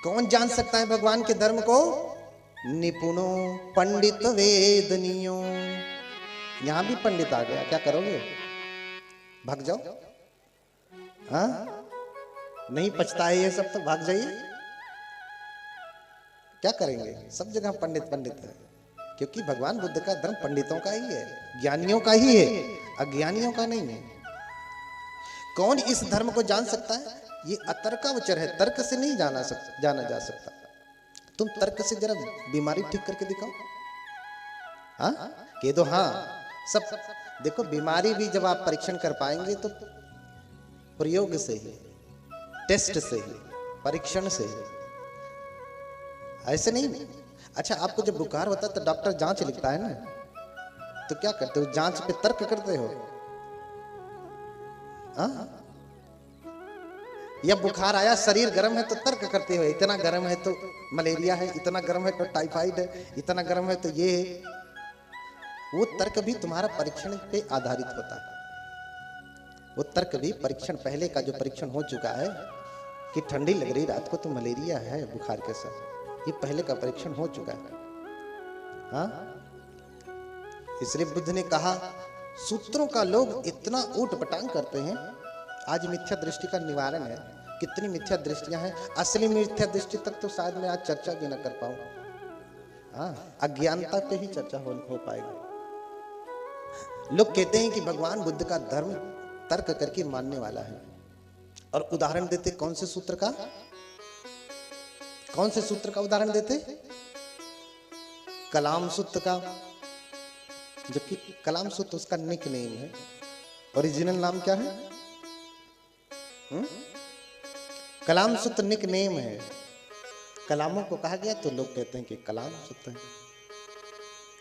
कौन जान सकता है भगवान के धर्म को? निपुणो पंडित वेदनियो। यहां भी पंडित आ गया, क्या करोगे? भाग जाओ। हाँ, नहीं पछता है ये सब तो भाग जाइए। क्या करेंगे? सब जगह पंडित पंडित है, क्योंकि भगवान बुद्ध का धर्म पंडितों का ही है, ज्ञानियों का ही है, अज्ञानियों का नहीं है। कौन इस धर्म को जान सकता है? ये अतर्कावचर है, तर्क से नहीं जाना जा सकता। तुम तर्क से जरा बीमारी ठीक करके दिखाओ। हाँ कह दो, हाँ सब देखो। बीमारी भी जब आप परीक्षण कर पाएंगे तो प्रयोग से ही, टेस्ट से ही, परीक्षण से ही, ऐसे नहीं। अच्छा, आपको जब बुखार होता है तो डॉक्टर जांच लिखता है ना, तो क्या करते हो? जांच पे तर्क करते हो? हाँ? या बुखार आया, शरीर गर्म है तो तर्क करते हो, इतना गर्म है तो मलेरिया है, इतना गर्म है तो टाइफाइड है, इतना गर्म है तो ये है। वो तर्क भी तुम्हारा परीक्षण पे आधारित होता है। वो तर्क भी परीक्षण, पहले का जो परीक्षण हो चुका है कि ठंडी लग रही रात को तो मलेरिया है, बुखार के साथ, ये पहले का परीक्षण हो चुका है। हाँ, इसलिए बुद्ध ने कहा सूत्रों का लोग इतना ऊट पटांग करते हैं। आज मिथ्या दृष्टि का निवारण है। कितनी मिथ्या दृष्टियां हैं, असली मिथ्या दृष्टि तक तो शायद मैं आज चर्चा भी न कर पाऊं। हाँ, अज्ञानता पे ही चर्चा हो पाएगी। लोग कहते हैं कि भगवान बुद्ध का धर्म तर्क करके मानने वाला है, और उदाहरण देते कौन से सूत्र का? कौन से सूत्र का उदाहरण देते? कलाम सूत्र का, जबकि कलाम सूत्र उसका निक नेम है। ओरिजिनल नाम क्या है? कलाम सूत्र निक नेम है। कलामों को कहा गया तो लोग कहते हैं कि कलाम सूत्र है,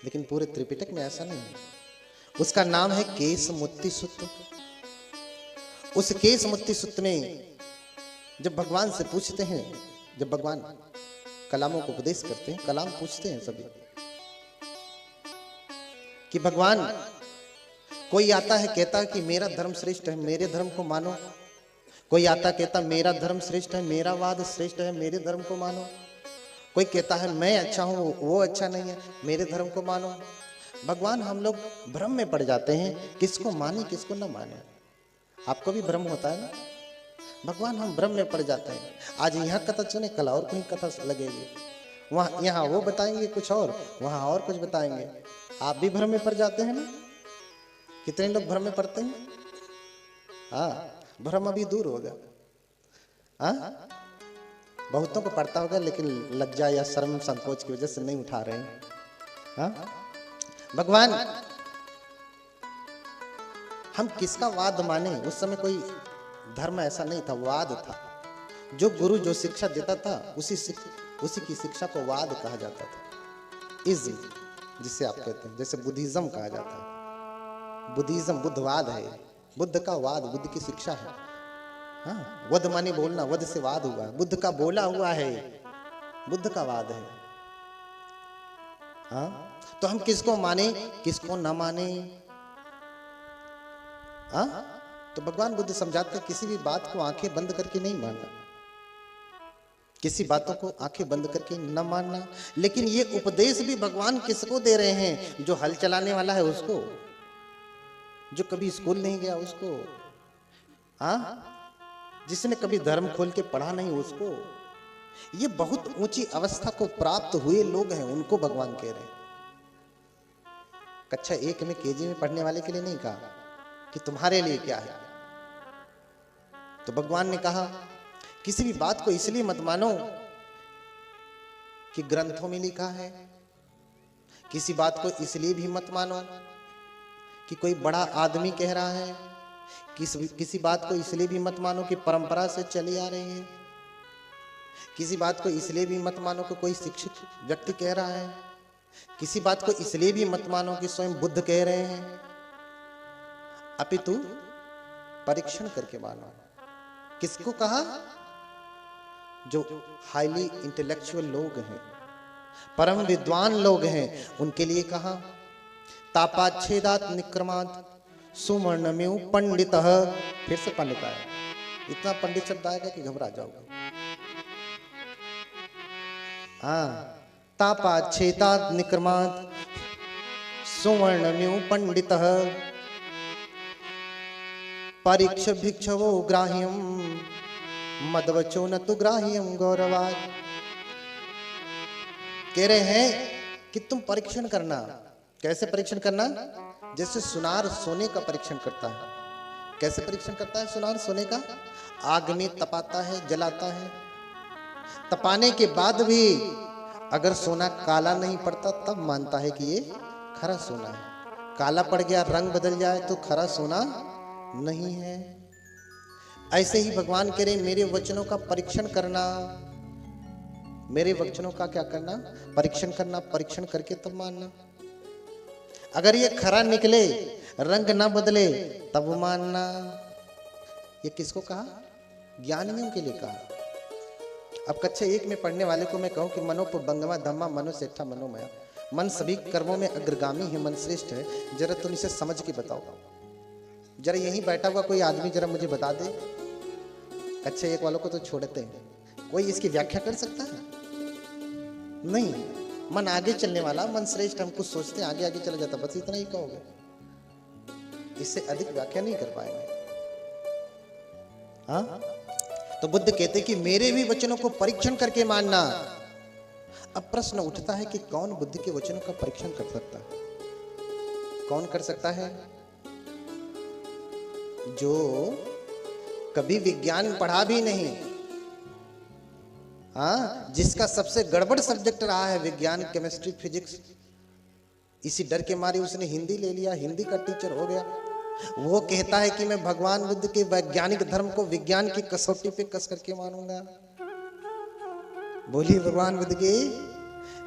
लेकिन पूरे त्रिपिटक में ऐसा नहीं है। उसका नाम है केशमुत्ति सूत्र। उस केशमुत्ति सूत्र में जब भगवान से पूछते हैं, जब भगवान कलामों को उपदेश करते हैं, कलाम पूछते हैं सभी कि भगवान, कोई आता है कहता है कि मेरा धर्म श्रेष्ठ है, मेरे धर्म को मानो। कोई आता कहता मेरा धर्म श्रेष्ठ है, मेरा वाद श्रेष्ठ है, मेरे धर्म को मानो। कोई कहता है मैं अच्छा हूं, वो अच्छा नहीं है, मेरे धर्म को मानो। भगवान, हम लोग भ्रम में पड़ जाते हैं, किसको माने किसको न माने। आपको भी भ्रम होता है ना? भगवान, हम भ्रम में पड़ जाते हैं। आज यहाँ कथा सुने, कल और कोई कथा लगेगी, वहां यहाँ वो बताएंगे कुछ और, वहां और कुछ बताएंगे। आप भी भ्रम में पड़ जाते हैं ना? कितने लोग भ्रम में पड़ते हैं? हाँ, भ्रम अभी दूर होगा। हाँ, बहुतों को पड़ता होगा, लेकिन लज्जा या शर्म संकोच की वजह से नहीं उठा रहे हैं। हाँ, भगवान, हम किसका वाद माने? उस समय कोई धर्म ऐसा नहीं था, वाद था। जो गुरु जो शिक्षा देता था उसी की शिक्षा को वाद कहा जाता था। इज, जिसे आप कहते हैं, जैसे बुद्धिज्म कहा जाता है। बुद्धिज्म बुद्धवाद है, बुद्ध का वाद, बुद्ध की शिक्षा है। हाँ, वद माने बोलना, वद से वाद हुआ, बुद्ध का बोला हुआ है, बुद्ध का वाद है। हाँ, तो हम किसको माने किसको ना माने? हाँ, तो भगवान बुद्ध समझाते हैं किसी भी बात को आंखें बंद करके नहीं मानना, किसी बातों को आंखें बंद करके न मानना। लेकिन ये उपदेश भी भगवान किसको दे रहे हैं? जो हल चलाने वाला है उसको, जो कभी स्कूल नहीं गया उसको, हाँ, जिसने कभी धर्म खोल के पढ़ा नहीं उसको। ये बहुत ऊंची अवस्था को प्राप्त हुए लोग हैं, उनको भगवान कह रहे हैं। कक्षा 1 में केजी में पढ़ने वाले के लिए नहीं कहा कि तुम्हारे लिए क्या है। तो भगवान ने कहा किसी भी बात को इसलिए मत मानो कि ग्रंथों में लिखा है, किसी बात को इसलिए भी मत मानो कि कोई बड़ा आदमी कह रहा है, किसी बात को इसलिए भी मत मानो कि परंपरा से चली आ रही है, किसी बात को इसलिए भी मत मानो कि कोई शिक्षित व्यक्ति कह रहा है, किसी बात को इसलिए भी मत मानो कि स्वयं बुद्ध कह रहे हैं। अपितु परीक्षण करके मानो। किसको कहा? जो हाईली इंटेलेक्चुअल लोग हैं, परम विद्वान लोग हैं, उनके लिए कहा तापाच्छेदात निक्रमात सुवर्णमेव पंडितः। फिर से पंडित आया, इतना पंडित शब्द आएगा कि घबरा जाओगे। हाँ, तापाच्छेतात् निक्रमात् सुवर्णम्यु पंडितः परीक्ष भिक्षवो ग्राह्यम मदवचो न तु ग्राह्यम गौरवाद। कह रहे हैं कि तुम परीक्षण करना। कैसे परीक्षण करना? जैसे सुनार सोने का परीक्षण करता है। कैसे परीक्षण करता है सुनार सोने का? आग में तपाता है, जलाता है। तपाने के बाद भी अगर सोना काला नहीं पड़ता तब मानता है कि ये खरा सोना है। काला पड़ गया, रंग बदल जाए तो खरा सोना नहीं है। ऐसे ही भगवान कह रहे मेरे वचनों का परीक्षण करना। मेरे वचनों का क्या करना? परीक्षण करना। परीक्षण करके तब मानना। अगर ये खरा निकले, रंग ना बदले, तब मानना। ये किसको कहा? ज्ञानियों के लिए कहा। अब कक्षा 1 में पढ़ने वाले को मैं कहूं कि मनोपबंगमा धम्मा मनो सेठा मनोमया, मन सभी कर्मों में अग्रगामी है, मन श्रेष्ठ है। जरा तुम इसे समझ के बताओ। जरा यहीं बैठा हुआ कोई आदमी जरा मुझे बता दे। कक्षा 1 वालों को तो छोड़ते हैं, कोई इसकी व्याख्या कर सकता है? नहीं। मन आगे चलने वाला, मन श्रेष्ठ, हम कुछ सोचते हैं आगे आगे चला जाता, बस इतना ही कहोगे। इससे अधिक व्याख्या नहीं कर पाएंगे। हाँ, तो बुद्ध कहते कि मेरे भी वचनों को परीक्षण करके मानना। अब प्रश्न उठता है कि कौन बुद्ध के वचनों का परीक्षण कर सकता है? कौन कर सकता है? जो कभी विज्ञान पढ़ा भी नहीं। हाँ, जिसका सबसे गड़बड़ सब्जेक्ट रहा है विज्ञान, केमिस्ट्री, फिजिक्स। इसी डर के मारे उसने हिंदी ले लिया, हिंदी का टीचर हो गया। वो कहता है कि मैं भगवान बुद्ध के वैज्ञानिक धर्म को विज्ञान की कसौटी पे कस करके मानूंगा। बोलिए भगवान बुद्ध की।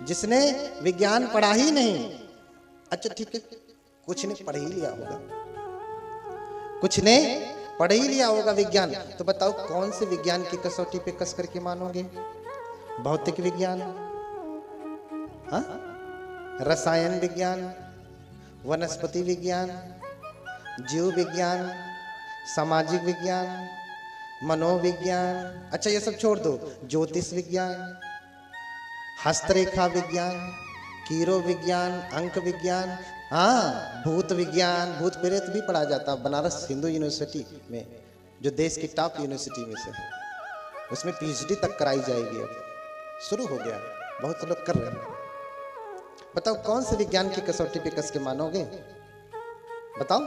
जिसने विज्ञान पढ़ा ही नहीं। अच्छा ठीक है, कुछ ने पढ़ ही लिया होगा, कुछ ने पढ़ ही लिया होगा विज्ञान। तो बताओ कौन से विज्ञान की कसौटी पे कस करके मानोगे? भौतिक विज्ञान, हाँ, रसायन विज्ञान, वनस्पति विज्ञान, जीव विज्ञान, सामाजिक विज्ञान, मनोविज्ञान। अच्छा ये सब छोड़ दो। ज्योतिष विज्ञान, हस्तरेखा विज्ञान, कीरो विज्ञान, अंक विज्ञान, हाँ, भूत विज्ञान, भूत प्रेत भी पढ़ा जाता बनारस हिंदू यूनिवर्सिटी में, जो देश की टॉप यूनिवर्सिटी में से है। उसमें पीएचडी तक कराई जाएगी। अब शुरू हो गया, बहुत लोग कर रहे हैं। बताओ कौन से विज्ञान की कसौटी पे कस के मानोगे? बताओ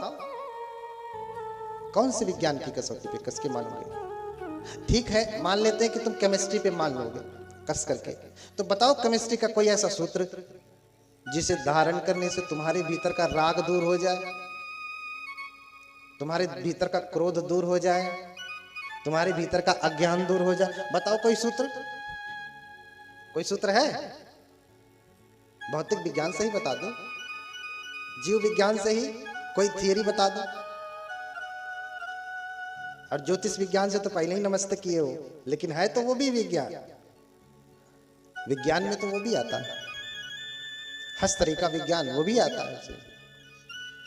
कौन से विज्ञान की कसौटी पे कस के मानोगे? ठीक है, मान लेते हैं कि तुम केमिस्ट्री पे मान लोगे कस करके। तो बताओ केमिस्ट्री का कोई ऐसा सूत्र जिसे धारण करने से तुम्हारे भीतर का राग दूर हो जाए, तुम्हारे भीतर का क्रोध दूर हो जाए, तुम्हारे भीतर का अज्ञान दूर हो जाए। बताओ कोई सूत्र? कोई सूत्र है? भौतिक विज्ञान से ही बता दो, जीव विज्ञान से ही कोई थियरी बता दो। और ज्योतिष विज्ञान से तो पहले ही नमस्ते किए हो, लेकिन है तो वो भी विज्ञान। विज्ञान में तो वो भी आता है, हस्तरेखा विज्ञान वो भी आता है उसे।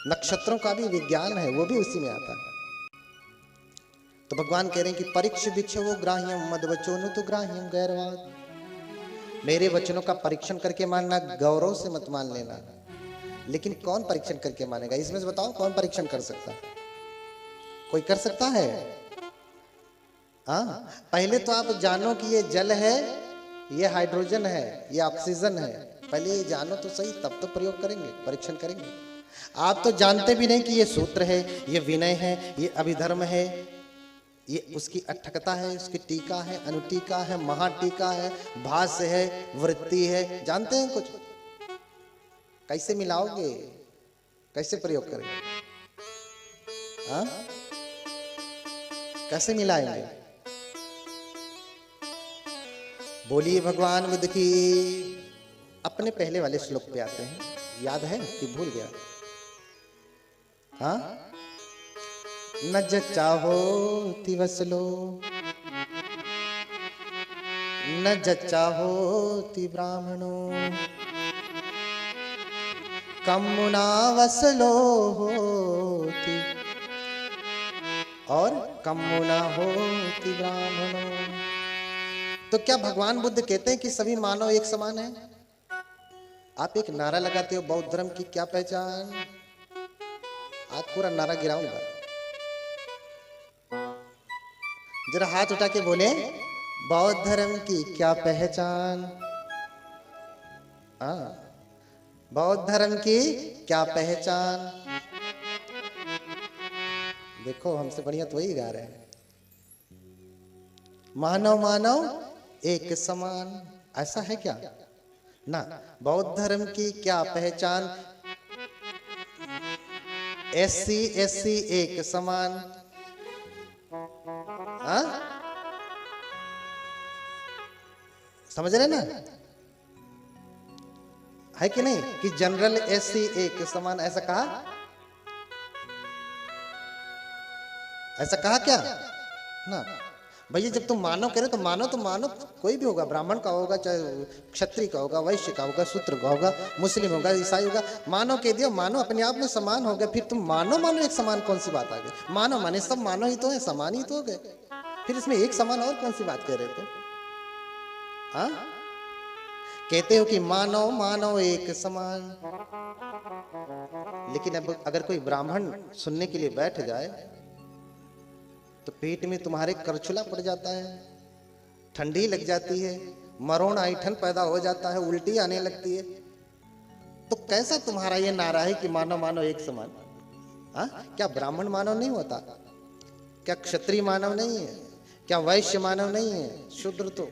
नक्षत्रों का भी विज्ञान है, वो भी उसी में आता है। तो भगवान कह रहे हैं कि परीक्ष भिक्षवो ग्राह्यम मदवचो न तु ग्राह्यम गैरवाद। मेरे वचनों का परीक्षण करके मानना, गौरव से मत मान लेना। लेकिन कौन परीक्षण करके मानेगा? इसमें से बताओ कौन परीक्षण कर सकता है? कोई कर सकता है? हाँ, पहले तो आप जानो कि ये जल है, ये हाइड्रोजन है, ये ऑक्सीजन है। पहले ये जानो तो सही, तब तो प्रयोग करेंगे, परीक्षण करेंगे। आप तो जानते भी नहीं कि ये सूत्र है, ये विनय है, ये अभिधर्म है, ये उसकी अठकता है, उसकी टीका है, अनुटीका है, महाटीका है, भाष्य है, वृत्ति है। जानते हैं कुछ? कैसे मिलाओगे? कैसे प्रयोग करेंगे? हाँ, कैसे मिलाएंगे? बोलिए भगवान बुद्ध की। अपने पहले वाले श्लोक पे आते हैं। याद है कि भूल गया? हाँ, न जच्चाहो तिवसलो न जच्चाहो ति ब्राह्मणो कमुना वसलो होति और कमुना होति ब्राह्मणो। तो क्या भगवान बुद्ध कहते हैं कि सभी मानव एक समान है? आप एक नारा लगाते हो, बौद्ध धर्म की क्या पहचान? आज पूरा नारा गिराऊंगा। जरा हाथ उठा के बोले, बौद्ध धर्म की क्या पहचान? बौद्ध धर्म की क्या पहचान? देखो हमसे बढ़िया तो वही गा रहे हैं। मानव मानव एक समान, ऐसा है क्या? ना। बौद्ध धर्म की क्या पहचान? एससी एससी एक समान। समझ रहे ना? है कि नहीं कि जनरल एससी एक समान, ऐसा कहा? ऐसा कहा क्या? ना भैया, जब तुम मानव कह रहे तो मानव कोई भी होगा, ब्राह्मण का होगा, चाहे क्षत्रिय का होगा, वैश्य का होगा, शूद्र का होगा, मुस्लिम होगा, ईसाई होगा, मानव कह दिया, मानव अपने आप में समान हो गया। फिर तुम मानव एक समान कौन सी बात आ गई? मानव माने सब मानव ही तो है, समान ही तो हो गए, फिर इसमें एक समान और कौन सी बात कह रहे हो? हाँ, कहते हो कि मानव एक समान, लेकिन अब अगर कोई ब्राह्मण सुनने के लिए बैठ जाए तो पेट में तुम्हारे करछुला पड़ जाता है, ठंडी लग जाती है, मरोड़ ऐठन पैदा हो जाता है, उल्टी आने लगती है, तो कैसा तुम्हारा ये नारा है कि मानव एक समान? क्या ब्राह्मण मानव नहीं होता? क्या क्षत्रिय मानव नहीं है? क्या वैश्य मानव नहीं है? शूद्र तो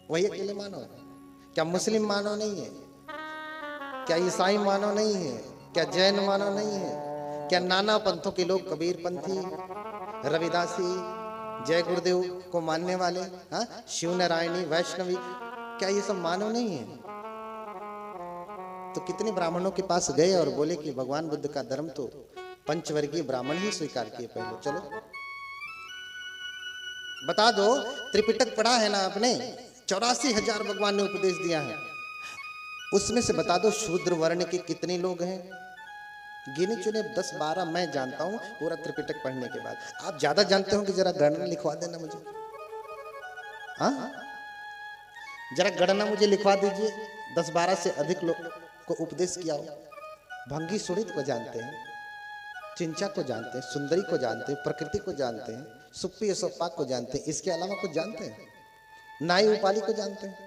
वही अकेले मानव है। क्या मुस्लिम मानव नहीं है? क्या ईसाई मानव नहीं है? क्या जैन मानव नहीं है? क्या नाना पंथों के लोग, कबीर पंथी, रविदासी, जय गुरुदेव को मानने वाले, शिव नारायणी, वैष्णवी, क्या ये सब मानव नहीं है? तो कितने ब्राह्मणों के पास गए और बोले कि भगवान बुद्ध का धर्म तो पंचवर्गीय ब्राह्मण ही स्वीकार किए। पहले चलो बता दो, त्रिपिटक पढ़ा है ना आपने? 84,000 भगवान ने उपदेश दिया है, उसमें से बता दो शूद्र वर्ण के कितने लोग हैं? गिने चुने 10-12 मैं जानता हूं पूरा त्रिपिटक पढ़ने के बाद। आप ज्यादा जानते हो कि जरा गणना लिखवा देना मुझे। जरा गणना मुझे लिखवा दीजिए, 10-12 से अधिक लोग को उपदेश किया हो। भंगी सुरित को जानते हैं, चिंचा को जानते हैं, सुंदरी को जानते हैं, प्रकृति को जानते हैं, सुप्पी यसोपाक को जानते हैं, इसके अलावा कुछ जानते हैं? नाई उपाली को जानते हैं,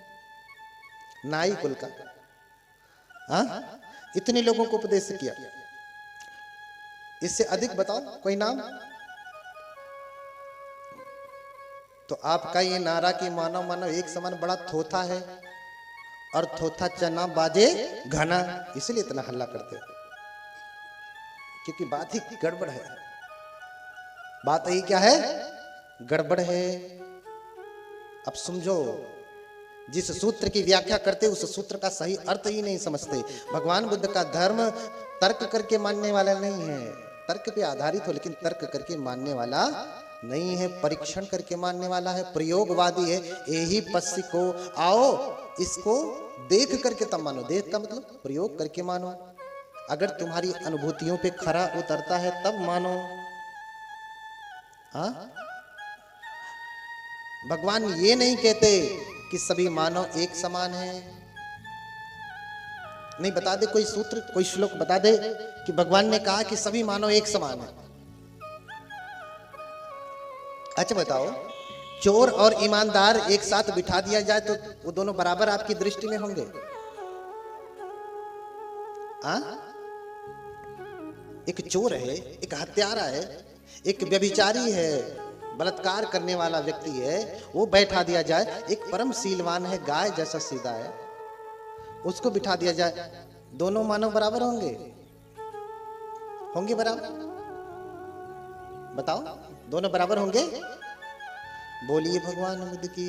नाई कुल का, इतने लोगों को उपदेश किया। इससे अधिक बताओ कोई नाम? तो आपका ये नारा कि मानव एक समान बड़ा थोथा है, और थोथा चना बाजे घना, इसलिए इतना हल्ला करते हो, क्योंकि बात ही गड़बड़ है। बात ही क्या है? गड़बड़ है। अब समझो, जिस सूत्र की व्याख्या करते उस सूत्र का सही अर्थ ही नहीं समझते। भगवान बुद्ध का धर्म तर्क करके मानने वाला नहीं है, तर्क पे आधारित हो लेकिन तर्क करके मानने वाला नहीं है, परीक्षण करके मानने वाला है, प्रयोगवादी है। यही पश्य को आओ, इसको देख करके तब मानो। देख का मतलब प्रयोग करके मानो। अगर तुम्हारी अनुभूतियों पे खरा उतरता है तब मानो। भगवान ये नहीं कहते कि सभी मानव एक समान है। नहीं, बता दे कोई सूत्र, कोई श्लोक बता दे कि भगवान ने कहा कि सभी मानव एक समान है। अच्छा बताओ, चोर और ईमानदार एक साथ बिठा दिया जाए तो वो दोनों बराबर आपकी दृष्टि में होंगे? एक चोर है, एक हत्यारा है, एक व्यभिचारी है, बलात्कार करने वाला व्यक्ति है, वो बैठा दिया जाए। एक परम शीलवान है, गाय जैसा सीधा है, उसको बिठा दिया जाए, दोनों मानव बराबर होंगे? होंगे बराबर? बताओ, दोनों बराबर होंगे? बोलिए भगवान बुद्ध की।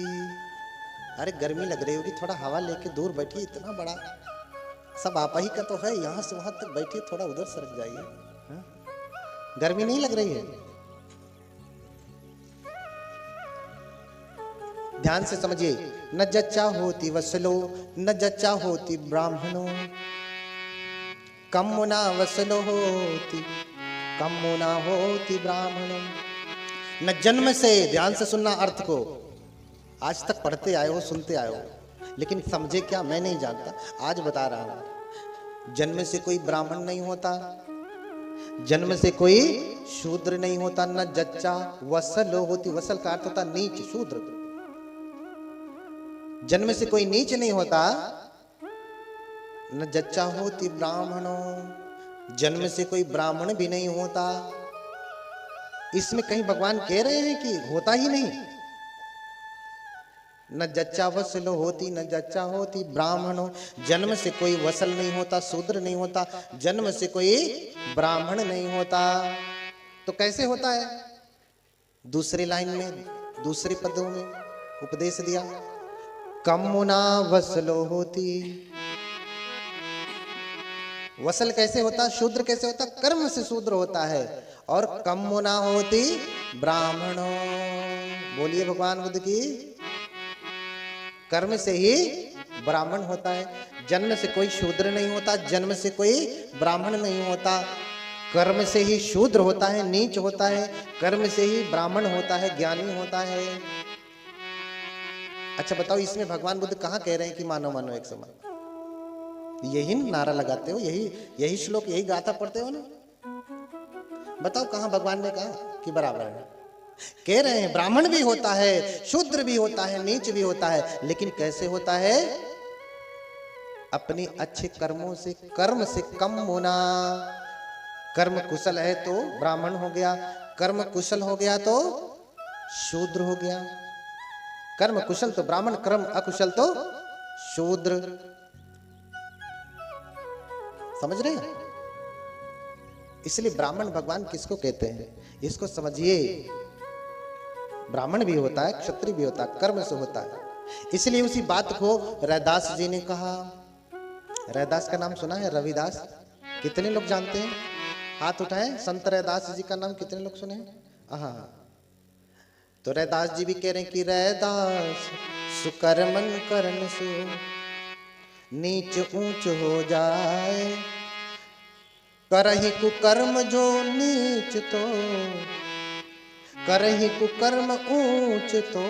अरे गर्मी लग रही होगी, थोड़ा हवा लेके दूर बैठिए, इतना बड़ा सब आप ही का तो है, यहां से वहां तक बैठिए, थोड़ा उधर सरक जाइए। गर्मी नहीं लग रही है? ध्यान से समझिए। न जच्चा होती वसलो, न जच्चा होती ब्राह्मणों, कम मुना वसलो होती, कम मुना होती ब्राह्मणों। न जन्म से, ध्यान से सुनना अर्थ को, आज तक पढ़ते आए हो, सुनते आए हो, लेकिन समझे क्या मैं नहीं जानता, आज बता रहा हूं। जन्म से कोई ब्राह्मण नहीं होता, जन्म से कोई शूद्र नहीं होता, न जच्चा वसल होती। वसल का अर्थ होता नीच, शूद्र। जन्म से कोई नीच नहीं होता, न जच्चा होती ब्राह्मणों, जन्म से कोई ब्राह्मण भी नहीं होता। इसमें कहीं भगवान कह रहे हैं कि होता ही नहीं? न जच्चा वसल होती, न जच्चा होती ब्राह्मणों, जन्म से कोई वसल नहीं होता, शूद्र नहीं होता, जन्म से कोई ब्राह्मण नहीं होता। तो कैसे होता है? दूसरी लाइन में, दूसरे पदों में उपदेश दिया, कमुना वसलो होती। वसल कैसे होता, शूद्र कैसे होता? कर्म से शूद्र होता है। और कमुना होती ब्राह्मणों, बोलिए भगवान बुद्ध की। कर्म से ही ब्राह्मण होता है, जन्म से कोई शूद्र नहीं होता, जन्म से कोई ब्राह्मण नहीं होता। कर्म से ही शूद्र होता है, नीच होता है, कर्म से ही ब्राह्मण होता है, ज्ञानी होता है। अच्छा बताओ, इसमें भगवान बुद्ध कहाँ कह रहे हैं कि मानो मानो एक समान? यही नारा लगाते हो, यही श्लोक, यही गाथा पढ़ते हो ना? बताओ कहाँ भगवान ने कहा कि बराबर है? कह रहे हैं ब्राह्मण भी होता है, शूद्र भी होता है, नीच भी होता है, लेकिन कैसे होता है? अपनी अच्छे कर्मों से, कर्म से कम होना। कर्म कुशल है तो ब्राह्मण हो गया, कर्म कुशल हो गया तो शूद्र हो गया। कर्म कुशल तो ब्राह्मण, कर्म अकुशल तो शूद्र। समझ रहे हैं? इसलिए ब्राह्मण भगवान किसको कहते हैं, इसको समझिए। ब्राह्मण भी होता है, क्षत्रिय भी होता है, कर्म से होता है। इसलिए उसी बात को रैदास जी ने कहा। रैदास का नाम सुना है? रविदास, कितने लोग जानते हैं? हाथ उठाएं। संत रैदास जी का नाम कितने लोग सुने हैं? हाँ, तो रैदास जी भी कह रहे हैं कि रैदास सुकर्मन करन सु नीच ऊंच हो जाए, करहि कुकर्म जो नीच तो, करहि कुकर्म ऊंच तो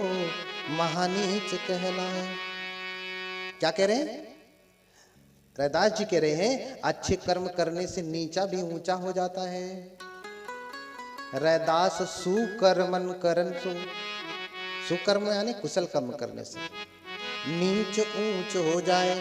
महानीच कहलाए। क्या कह रहे हैं? रैदास जी कह रहे हैं अच्छे कर्म करने से नीचा भी ऊंचा हो जाता है। रैदास सुकर्मन करन सु, सुकर्म यानी कुशल कर्म करने से नीच ऊंच हो जाए।